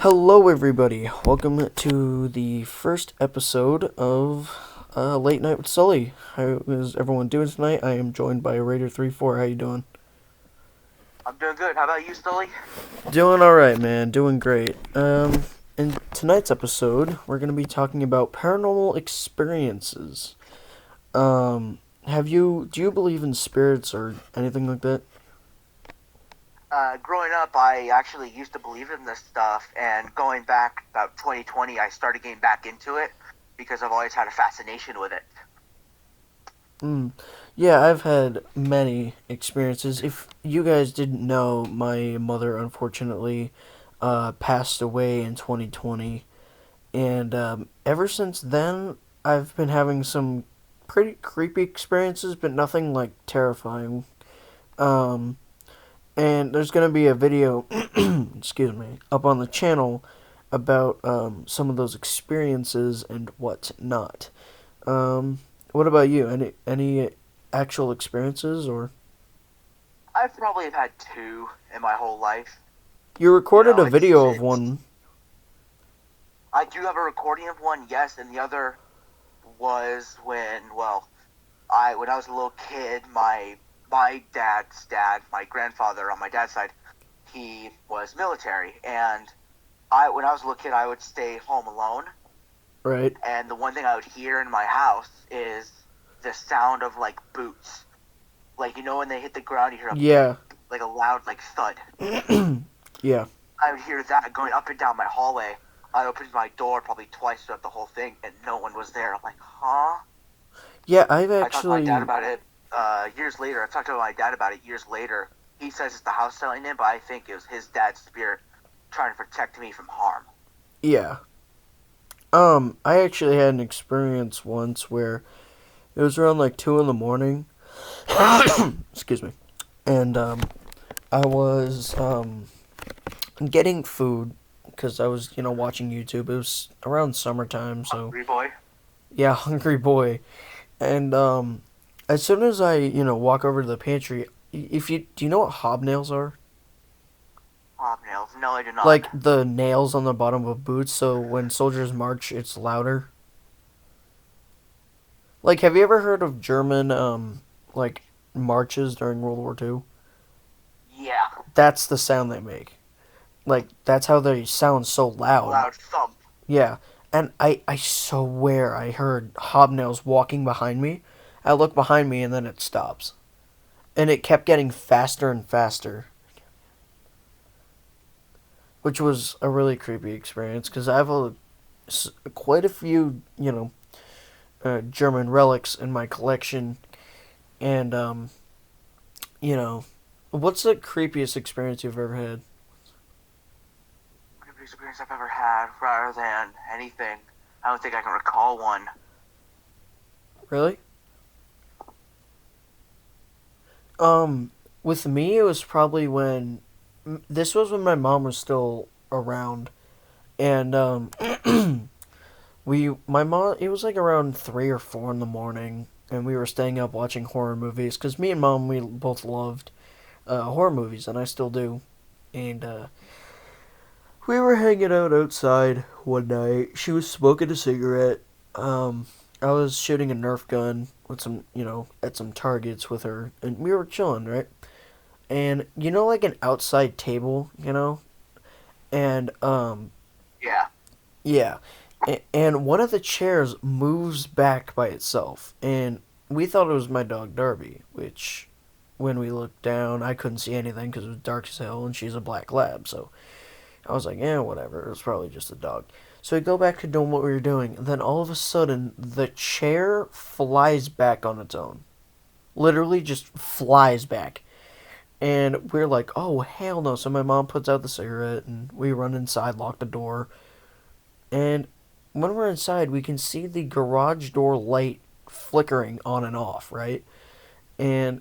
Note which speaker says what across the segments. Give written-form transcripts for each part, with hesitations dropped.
Speaker 1: Hello, everybody. Welcome to the first episode of Late Night with Sully. How is everyone doing tonight? I am joined by Raider34. How you doing?
Speaker 2: I'm doing good. How about you, Stolly?
Speaker 1: Doing all right, man. Doing great. In tonight's episode, we're gonna be talking about paranormal experiences. Do you believe in spirits or anything like that?
Speaker 2: Growing up, I actually used to believe in this stuff, and going back about 2020, I started getting back into it because I've always had a fascination with it.
Speaker 1: Mm. Yeah, I've had many experiences. If you guys didn't know, my mother unfortunately passed away in 2020. And ever since then, I've been having some pretty creepy experiences, but nothing like terrifying. Um, and there's going to be a video, excuse me, up on the channel about some of those experiences and what not. What about you? Any actual experiences or
Speaker 2: I've probably have had two in my whole life.
Speaker 1: you
Speaker 2: You
Speaker 1: recorded
Speaker 2: know,
Speaker 1: a
Speaker 2: it's
Speaker 1: video of
Speaker 2: it's.
Speaker 1: one,
Speaker 2: I do have a recording of one, yes, and the other was when I was a little kid, my dad's dad, my grandfather on my dad's side, he was military, and when I was a little kid, I would stay home alone.
Speaker 1: right?
Speaker 2: And the one thing I would hear in my house is the sound of like boots. Like when they hit the ground, you hear a
Speaker 1: Yeah.
Speaker 2: like a loud like thud.
Speaker 1: Yeah.
Speaker 2: I would hear that going up and down my hallway. I opened my door probably twice throughout the whole thing, and no one was there. I'm like, huh?
Speaker 1: Yeah, I've
Speaker 2: I talked to my dad
Speaker 1: actually
Speaker 2: about it years later. I talked to my dad about it years later. He says it's the house telling him, but I think it was his dad's spirit trying to protect me from harm.
Speaker 1: yeah. I actually had an experience once where it was around like 2 in the morning. Excuse me. And I was getting food because I was, watching YouTube. It was around summertime, so
Speaker 2: Hungry boy.
Speaker 1: yeah, hungry boy. And as soon as I, walk over to the pantry, if you do you know what hobnails are?
Speaker 2: Hobnails. No, I do not.
Speaker 1: Like the nails on the bottom of boots, so when soldiers march, it's louder. Like, have you ever heard of German, like, marches during World War II?
Speaker 2: Yeah.
Speaker 1: That's the sound they make. Like, that's how they sound so loud.
Speaker 2: Loud thump.
Speaker 1: Yeah. And I swear I heard hobnails walking behind me. I look behind me and then it stops. And it kept getting faster and faster, which was a really creepy experience because I have quite a few, German relics in my collection. And, you know, what's the creepiest experience you've ever had?
Speaker 2: Every experience I've ever had, rather than anything. I don't think I can recall one.
Speaker 1: Really? With me, it was probably when this was when my mom was still around, and my mom, it was like around 3 or 4 in the morning, and we were staying up watching horror movies because me and mom we both loved horror movies, and I still do, and we were hanging out outside one night. She was smoking a cigarette. I was shooting a Nerf gun with some, at some targets with her, and we were chilling, right? And like an outside table, and
Speaker 2: Yeah.
Speaker 1: yeah, and one of the chairs moves back by itself, and we thought it was my dog Darby, which when we looked down, I couldn't see anything because it was dark as hell, and she's a black lab, so I was like, yeah, whatever. It was probably just a dog. So we go back to doing what we were doing. And then all of a sudden, the chair flies back on its own. Literally just flies back. And we're like, oh, hell no. So my mom puts out the cigarette and we run inside, lock the door. And when we're inside, we can see the garage door light flickering on and off, right? And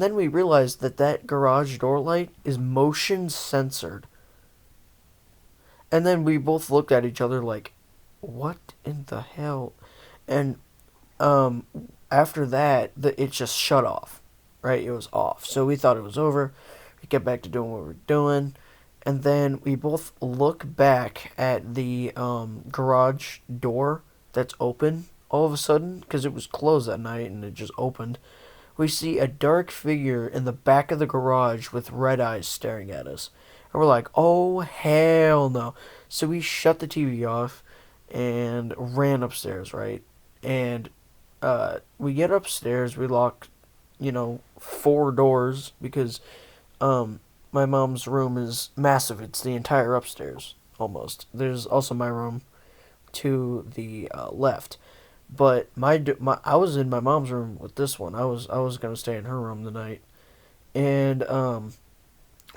Speaker 1: then we realize that that garage door light is motion censored. And then we both looked at each other like, what in the hell? And um, after that, it just shut off, right? It was off. So we thought it was over. We get back to doing what we were doing. And then we both look back at the garage door that's open all of a sudden because it was closed that night and it just opened. We see a dark figure in the back of the garage with red eyes staring at us. And we're like, oh, hell no. So we shut the TV off and ran upstairs, right? And we get upstairs, we lock, 4 doors because um, my mom's room is massive. It's the entire upstairs, almost. There's also my room to the left. But I was in my mom's room with this one. I was gonna stay in her room tonight, and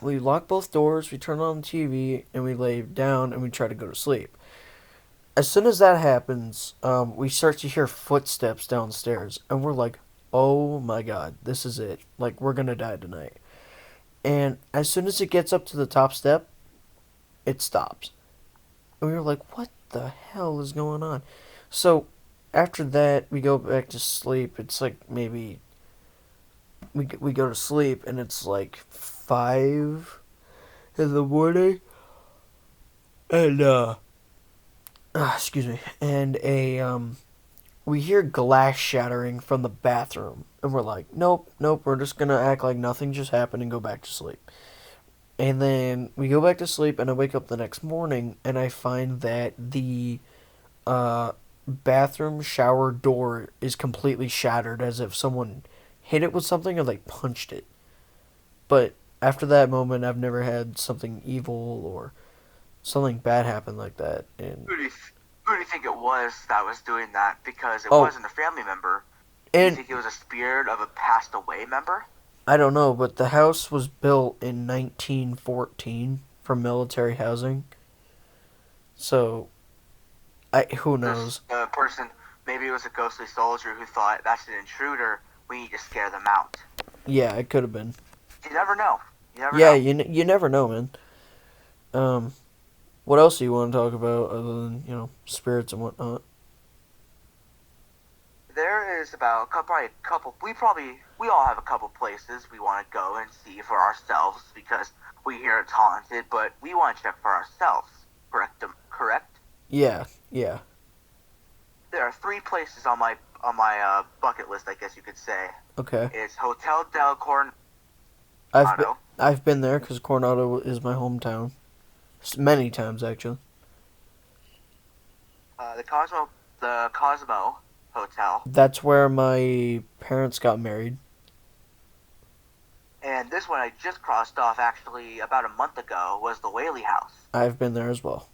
Speaker 1: we lock both doors. We turn on the TV and we lay down and we try to go to sleep. As soon as that happens, we start to hear footsteps downstairs, and we're like, "Oh my god, this is it! Like we're gonna die tonight." And as soon as it gets up to the top step, it stops, and we were like, "What the hell is going on?" So after that, we go back to sleep. It's like maybe we go to sleep and it's like 5 in the morning, and excuse me, and a we hear glass shattering from the bathroom, and we're like, nope, nope, we're just gonna act like nothing just happened and go back to sleep. And then we go back to sleep, and I wake up the next morning, and I find that the uh, bathroom shower door is completely shattered, as if someone hit it with something or they punched it. But after that moment, I've never had something evil or something bad happen like that. And
Speaker 2: Who do you, who do you think it was that was doing that? Because it
Speaker 1: oh,
Speaker 2: wasn't a family member. Do you
Speaker 1: and
Speaker 2: think it was a spirit of a passed away member?
Speaker 1: I don't know, but the house was built in 1914 for military housing. So I who
Speaker 2: This
Speaker 1: knows?
Speaker 2: person, maybe it was a ghostly soldier who thought that's an intruder. We need to scare them out.
Speaker 1: Yeah, it could have been.
Speaker 2: You never know. You never
Speaker 1: Yeah,
Speaker 2: know.
Speaker 1: you never know, man. Um, what else do you want to talk about other than spirits and whatnot?
Speaker 2: There is about probably a couple. We all have a couple places we want to go and see for ourselves because we hear it's haunted, but we want to check for ourselves. Correct? Correct.
Speaker 1: Yeah, yeah.
Speaker 2: There are three places on my bucket list, I guess you could say.
Speaker 1: Okay.
Speaker 2: It's Hotel del Coronado,
Speaker 1: I've been I've been there because Coronado is my hometown. Many times actually.
Speaker 2: the Cosmo Hotel,
Speaker 1: That's where my parents got married.
Speaker 2: and this one I just crossed off actually about a month ago was the Whaley House.
Speaker 1: I've been there as well.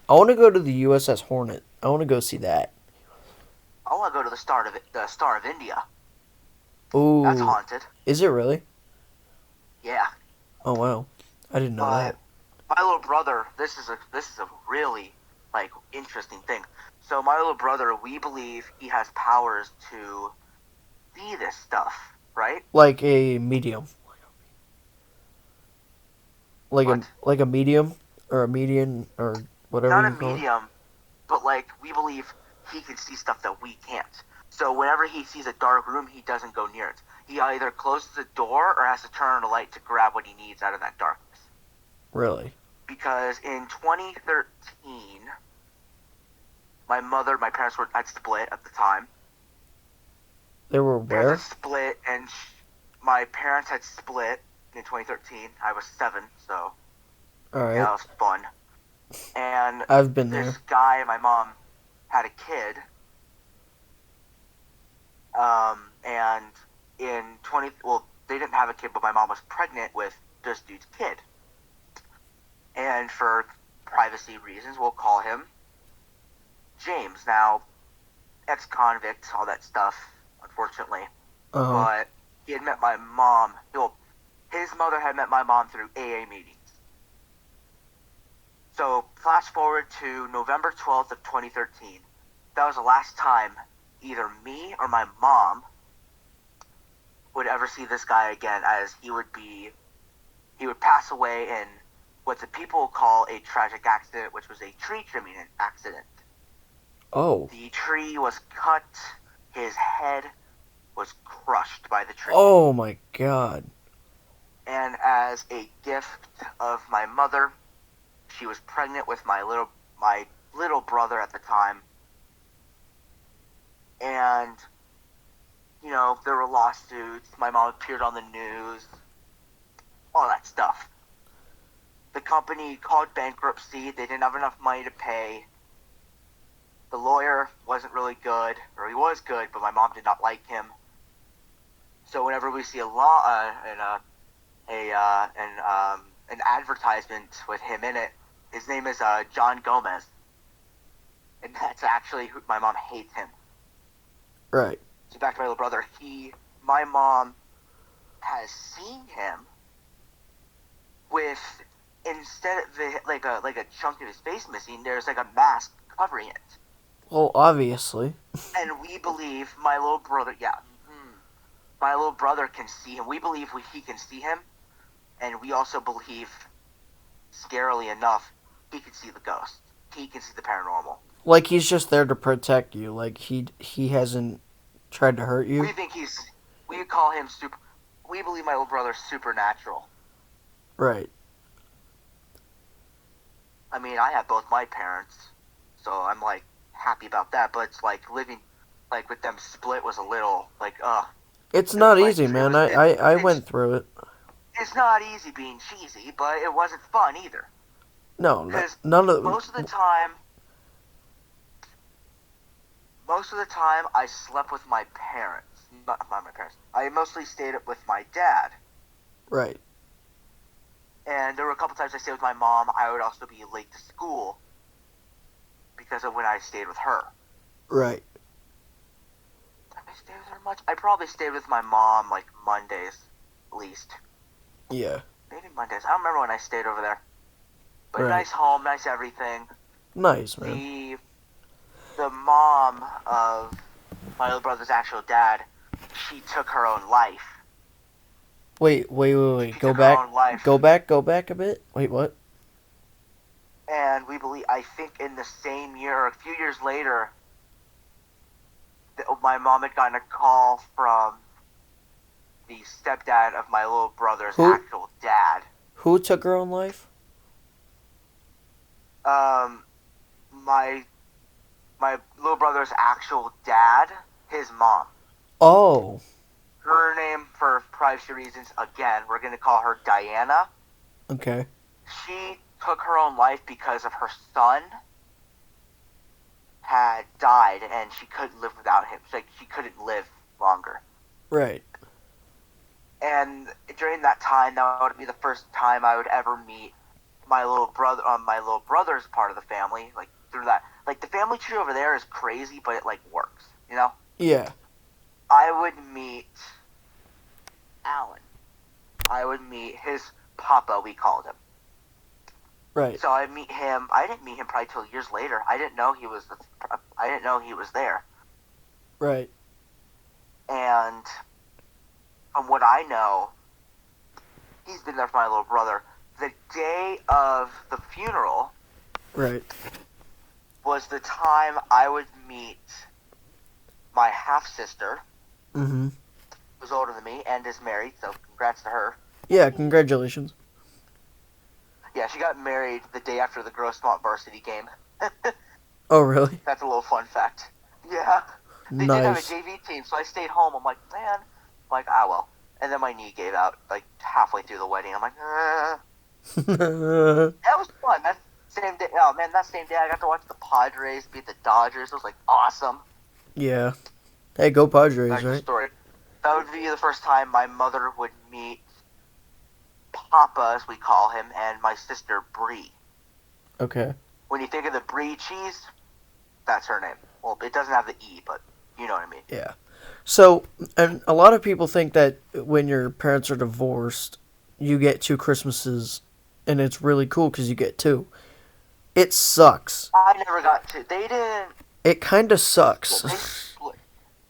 Speaker 1: I want to go to the USS Hornet. I want to go see that.
Speaker 2: I want to go to the Star of India. That's
Speaker 1: Ooh,
Speaker 2: haunted.
Speaker 1: is it really?
Speaker 2: Yeah,
Speaker 1: Oh wow, I didn't know that.
Speaker 2: but my little brother. This is a really like interesting thing. So my little brother, we believe he has powers to see this stuff, right?
Speaker 1: Like a medium,
Speaker 2: What?
Speaker 1: like a medium or a median or whatever
Speaker 2: Not a
Speaker 1: you call it.
Speaker 2: medium, but like we believe he can see stuff that we can't. So whenever he sees a dark room, he doesn't go near it. He either closes the door or has to turn on the light to grab what he needs out of that darkness.
Speaker 1: Really?
Speaker 2: Because in 2013, my parents were had split at the time.
Speaker 1: They were
Speaker 2: Parents
Speaker 1: where?
Speaker 2: had split, and my parents had split in 2013. I was 7, so
Speaker 1: All
Speaker 2: yeah,
Speaker 1: right.
Speaker 2: it was fun. And
Speaker 1: I've been
Speaker 2: this
Speaker 1: there.
Speaker 2: guy and my mom had a kid. And in 20, well, they didn't have a kid, but my mom was pregnant with this dude's kid. And for privacy reasons, we'll call him James. Now, ex-convict, all that stuff, unfortunately.
Speaker 1: Uh huh.
Speaker 2: But he had met my mom. Well, his mother had met my mom through AA meetings. So, flash forward to November 12th of 2013. That was the last time either me or my mom would ever see this guy again, as he would pass away in what the people call a tragic accident, which was a tree trimming accident.
Speaker 1: Oh.
Speaker 2: The tree was cut, his head was crushed by the tree,
Speaker 1: Oh my God.
Speaker 2: And as a gift of my mother, she was pregnant with my little brother at the time. And there were lawsuits. My mom appeared on the news, all that stuff. The company called bankruptcy. They didn't have enough money to pay. The lawyer wasn't really good, or he was good, but my mom did not like him. So whenever we see a law an advertisement with him in it, his name is John Gomez, and that's actually who my mom hates him.
Speaker 1: Right.
Speaker 2: So back to my little brother. My mom has seen him with, instead of like a chunk of his face missing, there's like a mask covering it.
Speaker 1: Well, obviously.
Speaker 2: And we believe my little brother, yeah, my little brother can see him. We believe he can see him, and we also believe, scarily enough, he can see the ghost. He can see the paranormal.
Speaker 1: Like he's just there to protect you. Like he hasn't tried to hurt you.
Speaker 2: We call him super. We believe my little brother's supernatural.
Speaker 1: Right.
Speaker 2: I mean, I have both my parents, so I'm like happy about that. But it's like living, like with them split was a little like
Speaker 1: It's not
Speaker 2: like,
Speaker 1: easy, man. I went through it.
Speaker 2: It's not easy being cheesy, but it wasn't fun either.
Speaker 1: No,
Speaker 2: Because
Speaker 1: none of
Speaker 2: most of the time, I slept with my parents. Not my parents. I mostly stayed up with my dad.
Speaker 1: Right.
Speaker 2: And there were a couple times I stayed with my mom. I would also be late to school because of when I stayed with her.
Speaker 1: Right.
Speaker 2: Did I stay with her much? I probably stayed with my mom like Mondays, at least.
Speaker 1: Yeah.
Speaker 2: Maybe Mondays. I don't remember when I stayed over there. But
Speaker 1: Right.
Speaker 2: nice home, nice everything.
Speaker 1: Nice, man.
Speaker 2: The mom of my little brother's actual dad, she took her own life.
Speaker 1: Wait.
Speaker 2: She
Speaker 1: Go
Speaker 2: took her
Speaker 1: back.
Speaker 2: own life.
Speaker 1: Go back a bit. Wait, what?
Speaker 2: And I think in the same year, or a few years later, my mom had gotten a call from the stepdad of my little brother's actual dad.
Speaker 1: Who took her own life?
Speaker 2: My little brother's actual dad, his mom.
Speaker 1: Oh.
Speaker 2: Her name, for privacy reasons, again, we're going to call her Diana.
Speaker 1: Okay.
Speaker 2: She took her own life because of her son had died and she couldn't live without him. She couldn't live longer.
Speaker 1: Right.
Speaker 2: And during that time, that would be the first time I would ever meet my little brother on my little brother's part of the family. Like through that, like the family tree over there is crazy, but it like works, you know?
Speaker 1: Yeah.
Speaker 2: I would meet Alan. I would meet his papa, we called him.
Speaker 1: Right.
Speaker 2: So I meet him. I didn't meet him probably till years later. I didn't know he was there.
Speaker 1: Right.
Speaker 2: And from what I know, he's been there for my little brother. The day of the funeral,
Speaker 1: Right.
Speaker 2: was the time I would meet my half sister,
Speaker 1: Mm-hmm.
Speaker 2: who's older than me and is married. So congrats to her.
Speaker 1: Yeah. Congratulations.
Speaker 2: Yeah, she got married the day after the Grossmont varsity game.
Speaker 1: Oh, really?
Speaker 2: That's a little fun fact. Yeah. They
Speaker 1: Nice.
Speaker 2: did have a JV team, so I stayed home. I'm like, man. I'm like, well. And then my knee gave out, like, halfway through the wedding. I'm like, That was fun. That same day, that same day I got to watch the Padres beat the Dodgers. It was, like, awesome.
Speaker 1: Yeah. Hey, go Padres,
Speaker 2: Back to the
Speaker 1: right?
Speaker 2: story. That would be the first time my mother would meet Papa, as we call him, and my sister, Brie.
Speaker 1: Okay.
Speaker 2: When you think of the Brie cheese, that's her name. Well, it doesn't have the E, but you know what I mean.
Speaker 1: Yeah. So, and a lot of people think that when your parents are divorced, you get 2 Christmases, and it's really cool because you get 2. It sucks.
Speaker 2: I never got to. They didn't.
Speaker 1: It kind of sucks.
Speaker 2: They split.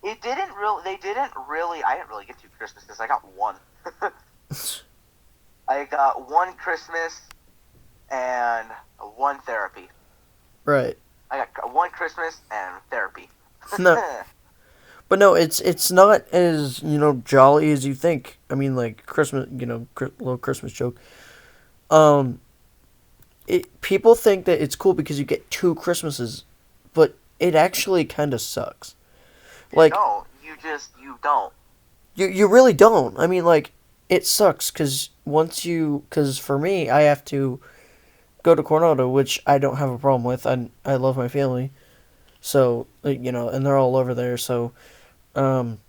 Speaker 2: It didn't really. They didn't really. I didn't really get 2 Christmases. I got 1. I got 1 Christmas and 1 therapy.
Speaker 1: Right.
Speaker 2: I got 1 Christmas and therapy.
Speaker 1: No. But no, it's not as jolly as you think. I mean, like Christmas, little Christmas joke. Um, people think that it's cool because you get two Christmases, but it actually kind of sucks.
Speaker 2: You
Speaker 1: Like
Speaker 2: don't. You don't.
Speaker 1: you really don't. I mean, like it sucks because because for me, I have to go to Coronado, which I don't have a problem with. I love my family, so and they're all over there. So um,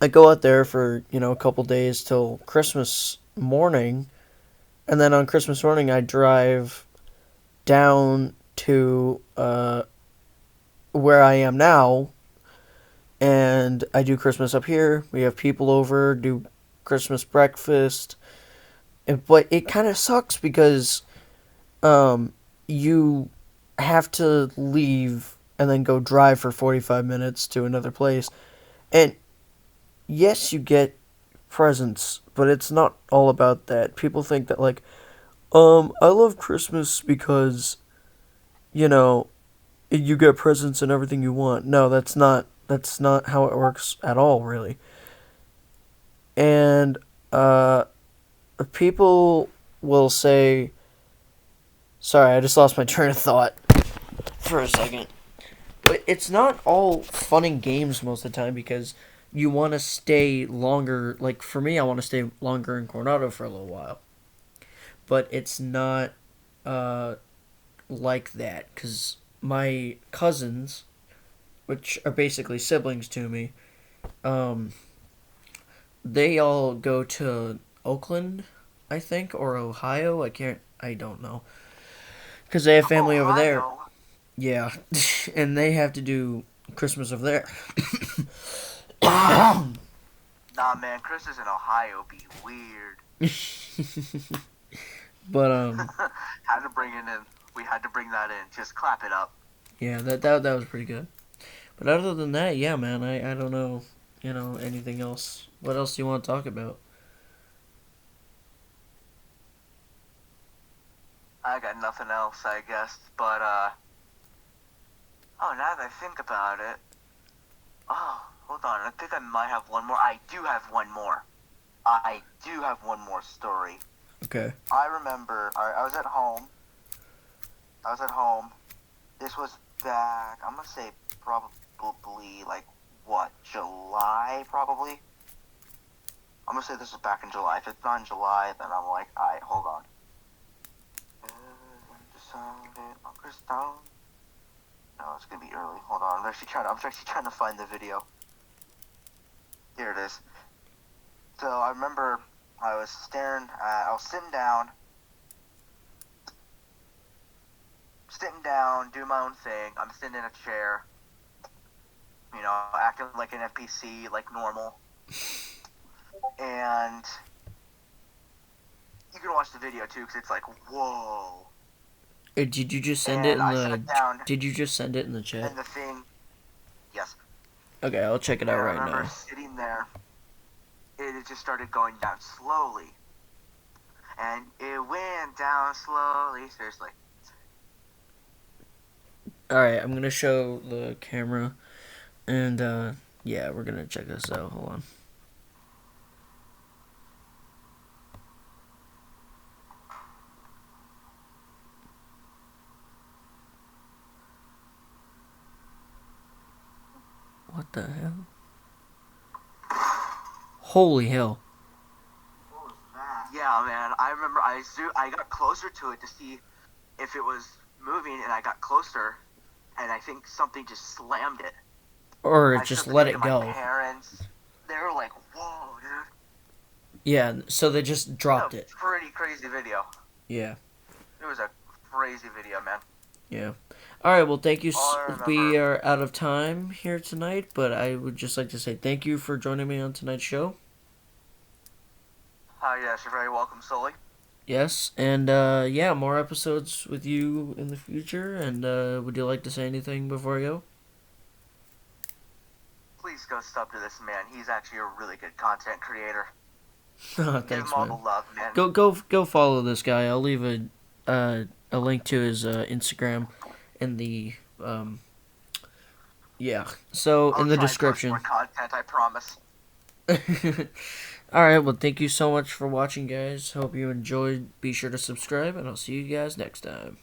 Speaker 1: I go out there for a couple days till Christmas morning, and then on Christmas morning I drive down to where I am now, and I do Christmas up here. We have people over, do Christmas breakfast, but it kind of sucks because um, you have to leave and then go drive for 45 minutes to another place. And yes, you get presents, but it's not all about that. People think that, like, I love Christmas because, you know, you get presents and everything you want. No, that's not how it works at all, really. And people will say, sorry, I just lost my train of thought for a second. But it's not all fun and games most of the time because you want to stay longer. Like for me, I want to stay longer in Coronado for a little while. But it's not uh, like that because my cousins, which are basically siblings to me, um, they all go to Oakland, I think, or Ohio. I don't know, because they have family over there.
Speaker 2: Ohio.
Speaker 1: Yeah, and they have to do Christmas over there.
Speaker 2: Nah, man, Christmas in Ohio be weird.
Speaker 1: But
Speaker 2: Had to bring it in. We had to bring that in. Just clap it up.
Speaker 1: yeah, that was pretty good. But other than that, yeah, man, I don't know, anything else. What else do you want to talk about?
Speaker 2: I got nothing else, I guess. But oh, now that I think about it, oh, hold on. I think I might have one more. I do have one more. I do have one more story.
Speaker 1: Okay.
Speaker 2: I remember. I was at home. I was at home. This was back. I'm gonna say probably like what, July? Probably. I'm gonna say this was back in July. If it's not in July, then I'm like, alright, hold on. No, it's gonna be early. Hold on. I'm actually trying to find the video. Here it is. So I remember I was sitting down, doing my own thing. I'm sitting in a chair, acting like an NPC, like normal. And you can watch the video too, because it's like, whoa.
Speaker 1: Did you just send it
Speaker 2: And
Speaker 1: in
Speaker 2: I
Speaker 1: the?
Speaker 2: sat down,
Speaker 1: Did you just send it in the chat?
Speaker 2: and the thing, yes.
Speaker 1: Okay, I'll check it
Speaker 2: And
Speaker 1: out
Speaker 2: I
Speaker 1: right
Speaker 2: remember
Speaker 1: now.
Speaker 2: sitting there, it just started going down slowly. And it went down slowly, seriously.
Speaker 1: All right, I'm gonna show the camera, and yeah, we're gonna check this out. Hold on. What the hell? Holy hell!
Speaker 2: What was that? Yeah, man, I remember I got closer to it to see if it was moving, and I got closer, and I think something just slammed it.
Speaker 1: Or
Speaker 2: I
Speaker 1: just
Speaker 2: showed the
Speaker 1: let
Speaker 2: video
Speaker 1: it
Speaker 2: to my
Speaker 1: go.
Speaker 2: parents. They were like, whoa, dude.
Speaker 1: Yeah, so they just
Speaker 2: That
Speaker 1: dropped
Speaker 2: was
Speaker 1: it.
Speaker 2: a pretty crazy video.
Speaker 1: Yeah,
Speaker 2: It was a crazy video, man.
Speaker 1: yeah. All right, well, thank you.
Speaker 2: All I
Speaker 1: We
Speaker 2: remember.
Speaker 1: are out of time here tonight, but I would just like to say thank you for joining me on tonight's show.
Speaker 2: Hi, yes, you're very welcome, Sully.
Speaker 1: Yes, and yeah, more episodes with you in the future. And would you like to say anything before I go?
Speaker 2: Please go sub to this man. He's actually a really good content creator.
Speaker 1: Oh,
Speaker 2: Give him
Speaker 1: thanks,
Speaker 2: all the
Speaker 1: man.
Speaker 2: love, man.
Speaker 1: Go follow this guy. I'll leave a link to his Instagram in the Yeah. So
Speaker 2: I'll
Speaker 1: in the
Speaker 2: try and post
Speaker 1: description.
Speaker 2: more content, I promise.
Speaker 1: All right. Well, thank you so much for watching, guys. Hope you enjoyed. Be sure to subscribe, and I'll see you guys next time.